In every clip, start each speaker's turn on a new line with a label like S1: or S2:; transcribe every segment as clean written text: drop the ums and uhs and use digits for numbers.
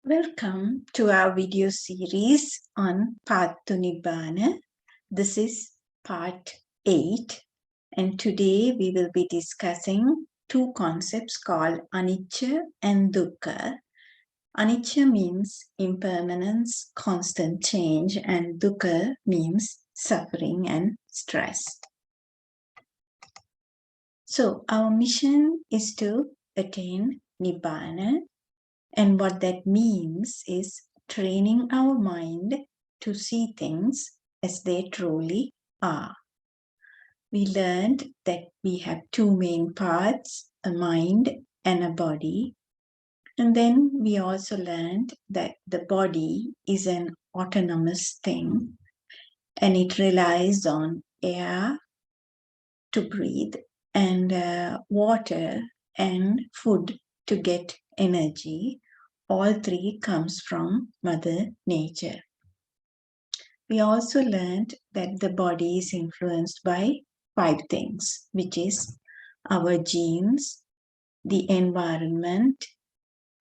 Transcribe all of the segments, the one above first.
S1: Welcome to our video series on Path to Nibbana. This is part 8, and today we will be discussing two concepts called Anichcha and Dukka. Anichcha means impermanence, constant change, and Dukka means suffering and stress. So our mission is to attain Nibbana. And what that means is training our mind to see things as they truly are. We learned that we have two main parts, a mind and a body. And then we also learned that the body is an autonomous thing and it relies on air to breathe and water and food to get energy. All three comes from Mother Nature. We also learned that the body is influenced by 5 things, which is our genes, the environment,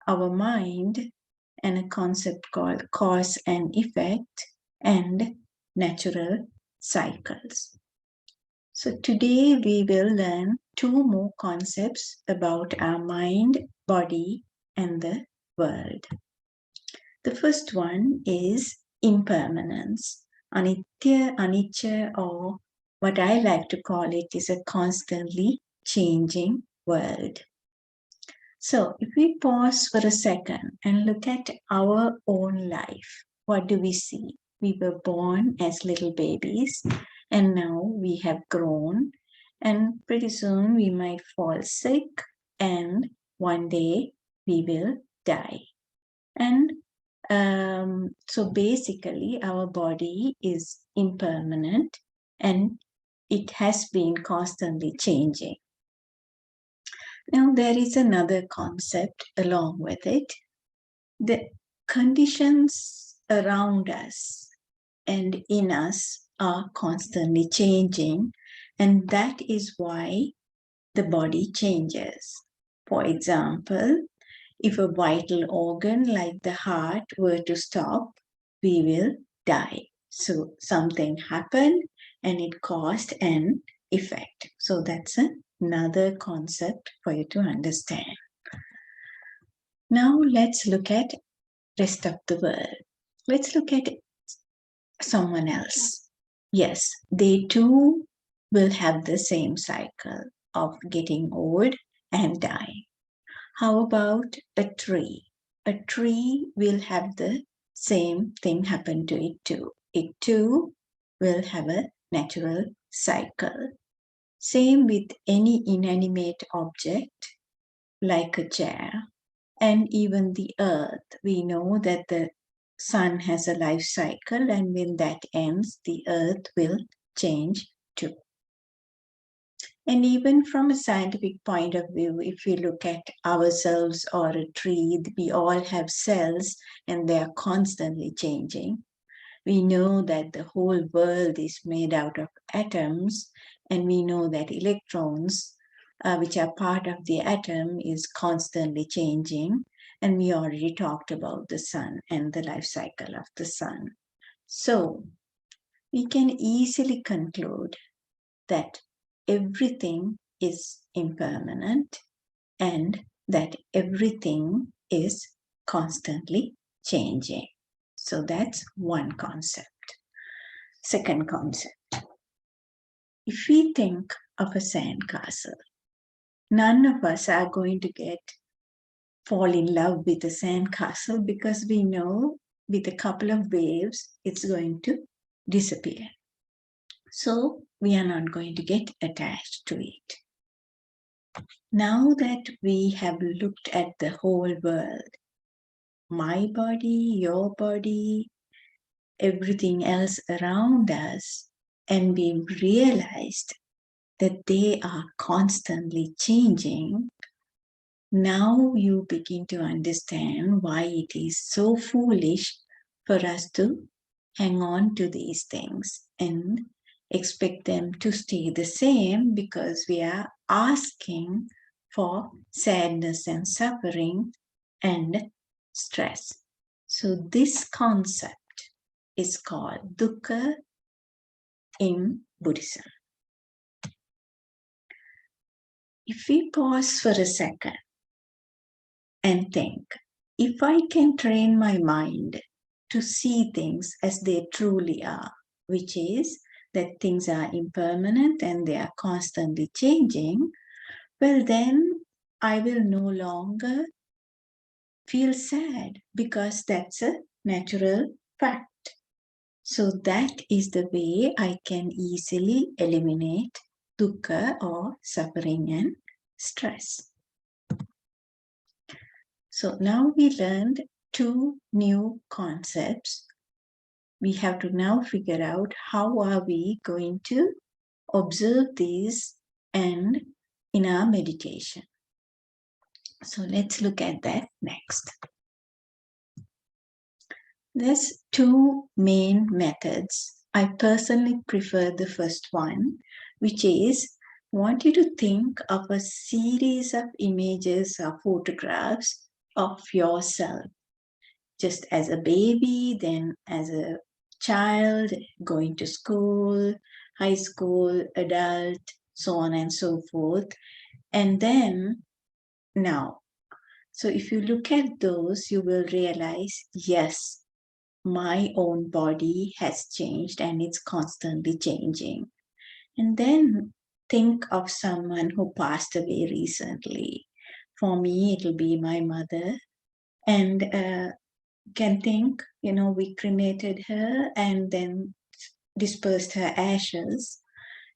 S1: our mind, and a concept called cause and effect, and natural cycles. So today we will learn 2 more concepts about our mind, body, and the world. The first one is impermanence. Anichcha, or what I like to call it, is a constantly changing world. So if we pause for a second and look at our own life, what do we see? We were born as little babies and now we have grown, and pretty soon we might fall sick and one day we will die. And so basically our body is impermanent and it has been constantly changing. Now there is another concept along with it. The conditions around us and in us are constantly changing, and that is why the body changes. For example, if a vital organ like the heart were to stop, we will die. So something happened and it caused an effect. So that's another concept for you to understand. Now let's look at rest of the world. Let's look at someone else. Yes, they too will have the same cycle of getting old and dying. How about a tree? A tree will have the same thing happen to it too. It too will have a natural cycle. Same with any inanimate object like a chair and even the earth. We know that the sun has a life cycle, and when that ends, the earth will change too. And even from a scientific point of view, if we look at ourselves or a tree, we all have cells and they are constantly changing. We know that the whole world is made out of atoms, and we know that electrons, which are part of the atom, is constantly changing. And we already talked about the sun and the life cycle of the sun. So we can easily conclude that everything is impermanent and that everything is constantly changing. So that's one concept. Second concept. If we think of a sandcastle, none of us are going to fall in love with a sandcastle because we know with a couple of waves, it's going to disappear. So we are not going to get attached to it. Now that we have looked at the whole world, my body, your body, everything else around us, and we realized that they are constantly changing, now you begin to understand why it is so foolish for us to hang on to these things and expect them to stay the same, because we are asking for sadness and suffering and stress. So this concept is called Dukka in Buddhism. If we pause for a second and think, if I can train my mind to see things as they truly are, which is that things are impermanent and they are constantly changing, well, then I will no longer feel sad because that's a natural fact. So that is the way I can easily eliminate dukkha or suffering and stress. So now we learned 2 new concepts. We have to now figure out how are we going to observe these and in our meditation. So let's look at that next. There's 2 main methods. I personally prefer the first one, which is I want you to think of a series of images or photographs of yourself, just as a baby, then as a child, going to school, high school, adult, so on and so forth. And then now, so if you look at those, you will realize, yes, my own body has changed and it's constantly changing. And then think of someone who passed away recently. For me, it'll be my mother. And can think, we cremated her and then dispersed her ashes.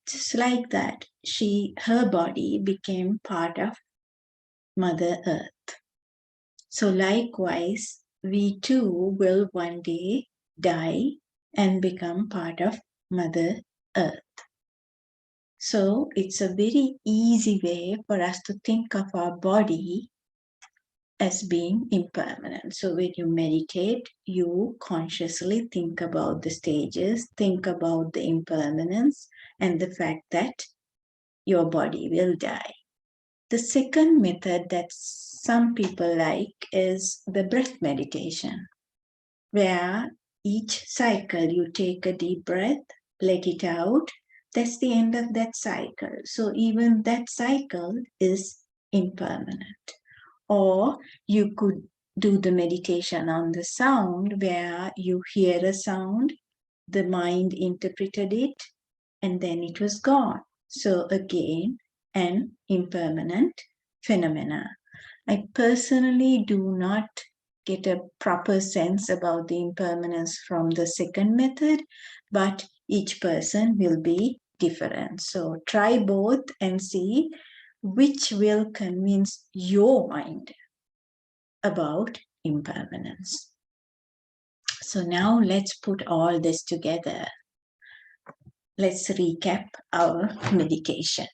S1: Just like that, her body became part of Mother Earth. So likewise, we too will one day die and become part of Mother Earth. So it's a very easy way for us to think of our body as being impermanent. So when you meditate, you consciously think about the stages, think about the impermanence and the fact that your body will die. The second method that some people like is the breath meditation, where each cycle you take a deep breath, let it out. That's the end of that cycle. So even that cycle is impermanent. Or you could do the meditation on the sound, where you hear a sound, the mind interpreted it, and then it was gone. So again, an impermanent phenomena. I personally do not get a proper sense about the impermanence from the second method, but each person will be different. So try both and see which will convince your mind about impermanence. So now let's put all this together. Let's recap our meditation.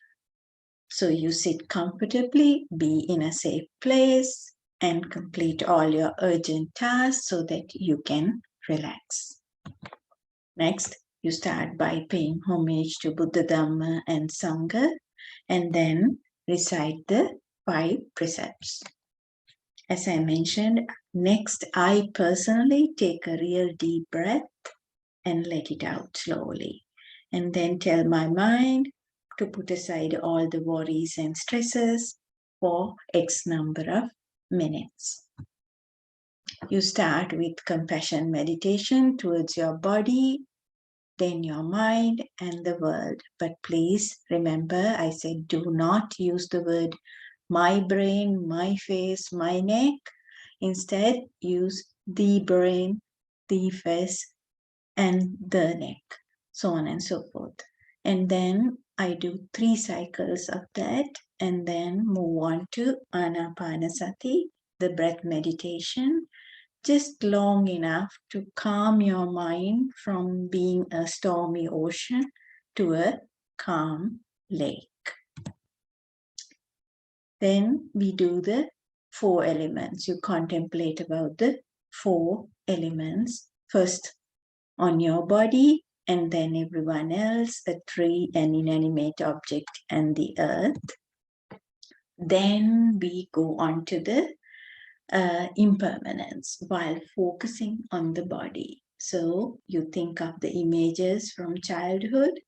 S1: So you sit comfortably, be in a safe place, and complete all your urgent tasks so that you can relax. Next, you start by paying homage to Buddha, Dhamma, and Sangha, and then recite the 5 precepts. As I mentioned, next I personally take a real deep breath and let it out slowly. And then tell my mind to put aside all the worries and stresses for X number of minutes. You start with compassion meditation towards your body, then your mind and the world. But please remember, I said do not use the word my brain, my face, my neck. Instead, use the brain, the face, and the neck, so on and so forth. And then I do 3 cycles of that and then move on to Anapanasati, the breath meditation, just long enough to calm your mind from being a stormy ocean to a calm lake. Then we do the 4 elements. You contemplate about the 4 elements. First on your body, and then everyone else, a tree, an inanimate object, and the earth. Then we go on to the impermanence while focusing on the body. So you think of the images from childhood,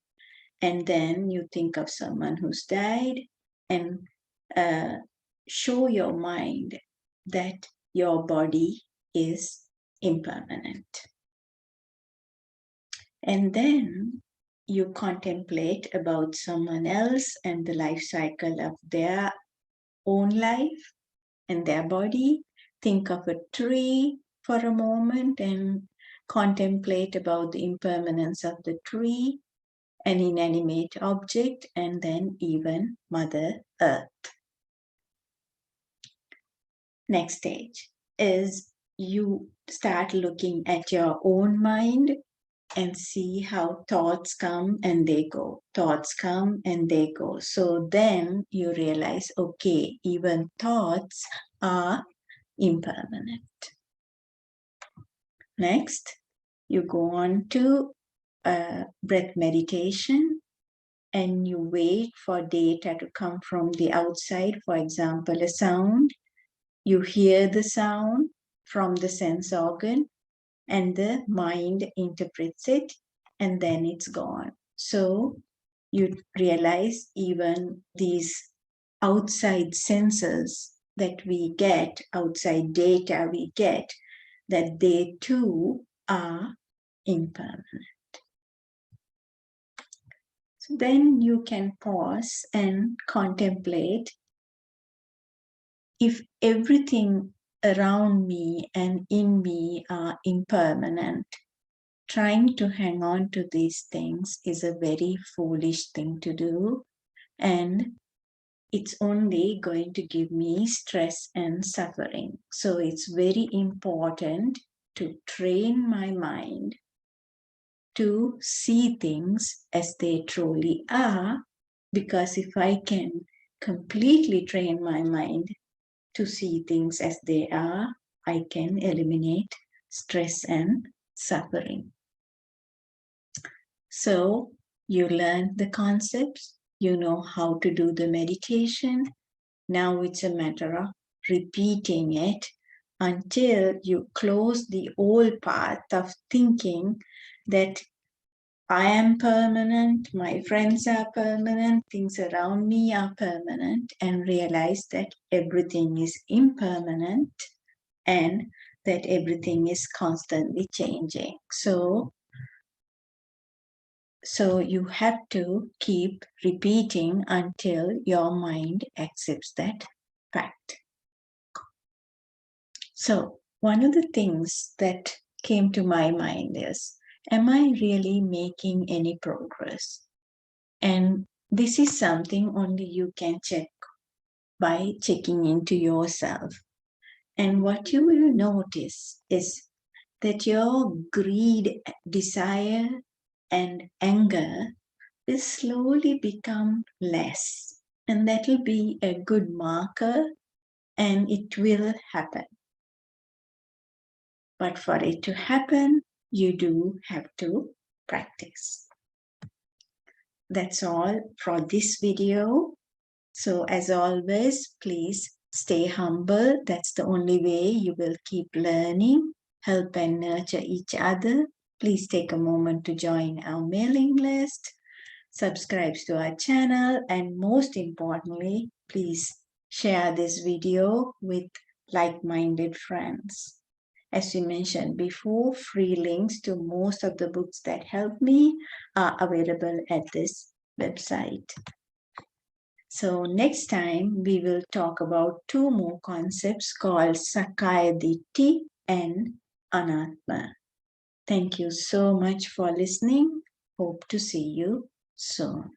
S1: and then you think of someone who's died, and show your mind that your body is impermanent. And then you contemplate about someone else and the life cycle of their own life and their body. Think of a tree for a moment and contemplate about the impermanence of the tree, an inanimate object, and then even Mother Earth. Next stage is you start looking at your own mind and see how thoughts come and they go. Thoughts come and they go. So then you realize, okay, even thoughts are impermanent. Next, you go on to breath meditation, and you wait for data to come from the outside. For example, a sound. You hear the sound from the sense organ, and the mind interprets it, and then it's gone. So you realize even these outside senses that we get, outside data we get, that they too are impermanent. So then you can pause and contemplate, if everything around me and in me are impermanent, trying to hang on to these things is a very foolish thing to do, and it's only going to give me stress and suffering. So it's very important to train my mind to see things as they truly are, because if I can completely train my mind to see things as they are, I can eliminate stress and suffering. So you learn the concepts, you know how to do the meditation. Now it's a matter of repeating it until you close the old path of thinking that I am permanent, my friends are permanent, things around me are permanent, and realize that everything is impermanent and that everything is constantly changing. So you have to keep repeating until your mind accepts that fact. So one of the things that came to my mind is, am I really making any progress? And this is something only you can check by checking into yourself. And what you will notice is that your greed, desire, and anger will slowly become less. And that will be a good marker, and it will happen. But for it to happen, you do have to practice. That's all for this video. So as always, please stay humble. That's the only way you will keep learning, help and nurture each other. Please take a moment to join our mailing list, subscribe to our channel, and most importantly, please share this video with like-minded friends. As we mentioned before, free links to most of the books that help me are available at this website. So next time we will talk about two more concepts called Sakkaya Ditthi and Anattma. Thank you so much for listening. Hope to see you soon.